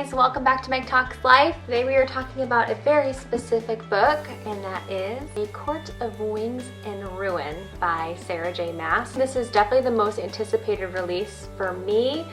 guys, welcome back to Meg Talks Life. Today we are talking about a very specific book, and that is A Court of Wings and Ruin by Sarah J Maas. This is definitely the most anticipated release for me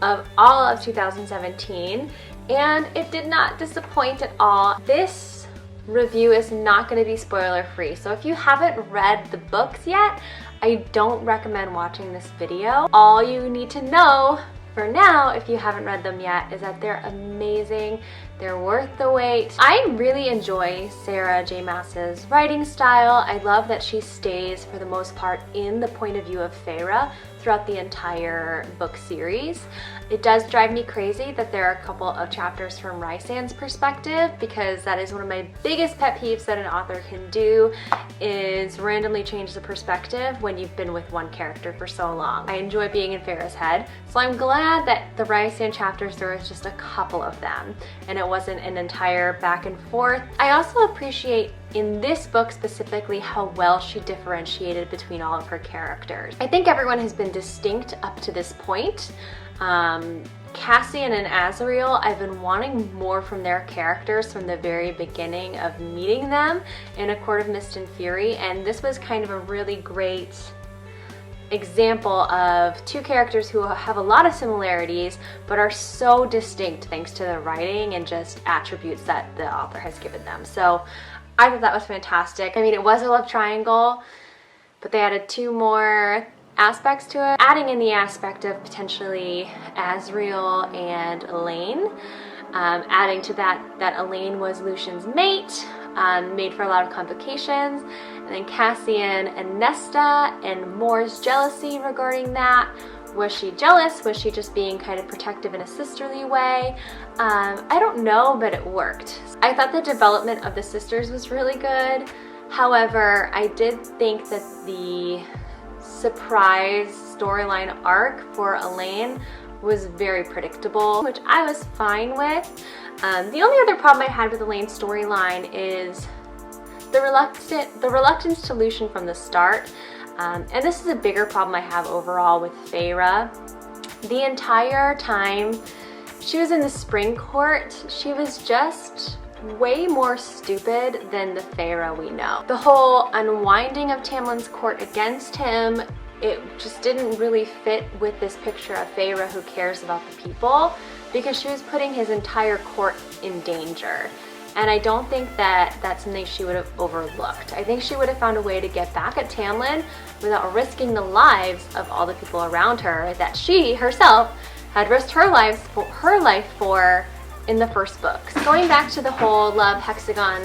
of all of 2017, and it did not disappoint at all. This review is not going to be spoiler free, so if you haven't read the books yet, I don't recommend watching this video. All you need to know for now, if you haven't read them yet, is that they're amazing. They're worth the wait. I really enjoy Sarah J Maas's writing style. I love that she stays, for the most part, in the point of view of Feyre throughout the entire book series. It does drive me crazy that there are a couple of chapters from Feysand's perspective, because that is one of my biggest pet peeves that an author can do, is randomly change the perspective when you've been with one character for so long. I enjoy being in Feyre's head, so I'm glad that the Feysand chapters, there was just a couple of them, and it wasn't an entire back and forth. I also appreciate in this book specifically how well she differentiated between all of her characters. I think everyone has been distinct up to this point. Cassian and Azriel, I've been wanting more from their characters from the very beginning of meeting them in A Court of Mist and Fury, and this was kind of a really great example of two characters who have a lot of similarities but are so distinct thanks to the writing and just attributes that the author has given them. So I thought that was fantastic. I mean, it was a love triangle, but they added two more aspects to it, adding in the aspect of potentially Azriel and Elaine, adding to that Elaine was Lucian's mate, made for a lot of complications, and then Cassian and Nesta and Moore's jealousy regarding that. Was she jealous? Was she just being kind of protective in a sisterly way? I don't know, but it worked. I thought the development of the sisters was really good. However, I did think that the surprise storyline arc for Elaine was very predictable, which I was fine with. The only other problem I had with Elaine's storyline is the reluctance to Lucian from the start. And this is a bigger problem I have overall with Feyre. The entire time she was in the spring court, she was just way more stupid than the Feyre we know. The whole unwinding of Tamlin's court against him, it just didn't really fit with this picture of Feyre who cares about the people, because she was putting his entire court in danger. And I don't think that that's something she would have overlooked. I think she would have found a way to get back at Tamlin without risking the lives of all the people around her that she herself had risked her life for in the first books. Going back to the whole love hexagon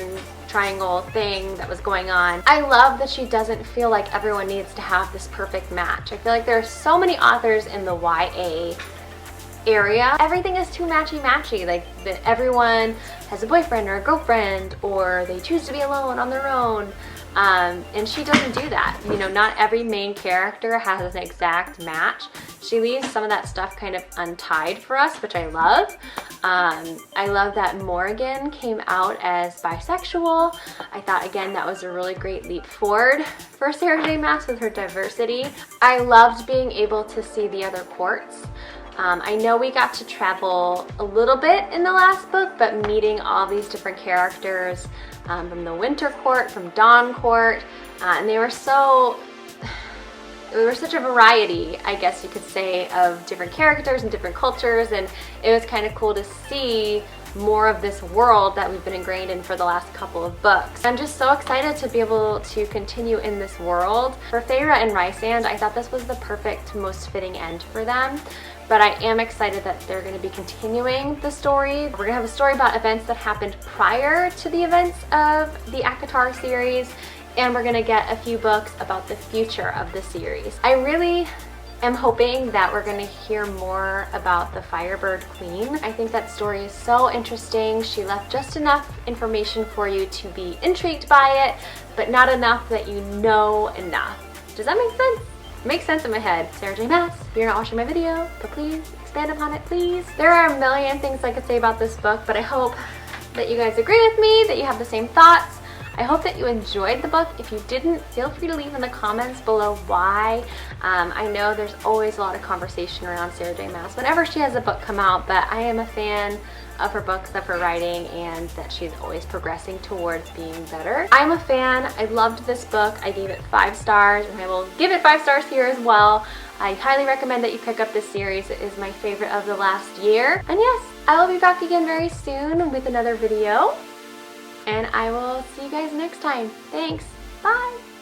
triangle thing that was going on, I love that she doesn't feel like everyone needs to have this perfect match. I feel like there are so many authors in the YA area, everything is too matchy-matchy, like that everyone has a boyfriend or a girlfriend, or they choose to be alone on their own, and she doesn't do that. You know, not every main character has an exact match. She leaves some of that stuff kind of untied for us, which I love. I love that Morgan came out as bisexual. I thought, again, that was a really great leap forward for Sarah J Maas with her diversity. I loved being able to see the other courts. I know we got to travel a little bit in the last book, but meeting all these different characters from the Winter Court, from Dawn Court, and there was such a variety, I guess you could say, of different characters and different cultures, and it was kind of cool to see more of this world that we've been ingrained in for the last couple of books. I'm just so excited to be able to continue in this world. For Feyre and Feysand, I thought this was the perfect, most fitting end for them. But I am excited that they're going to be continuing the story. We're going to have a story about events that happened prior to the events of the ACOTAR series, and we're going to get a few books about the future of the series. I really am hoping that we're going to hear more about the Firebird Queen. I think that story is so interesting. She left just enough information for you to be intrigued by it, but not enough that you know enough. Does that make sense? Makes sense in my head. Sarah J Maas, you're not watching my video, but please expand upon it, please. There are a million things I could say about this book, but I hope that you guys agree with me, that you have the same thoughts. I hope that you enjoyed the book. If you didn't, feel free to leave in the comments below why. I know there's always a lot of conversation around Sarah J Maas whenever she has a book come out, but I am a fan of her books, of her writing, and that she's always progressing towards being better. I'm a fan. I loved this book. I gave it 5 stars, and I will give it 5 stars here as well. I highly recommend that you pick up this series. It is my favorite of the last year. And yes, I will be back again very soon with another video. And I will see you guys next time. Thanks. Bye.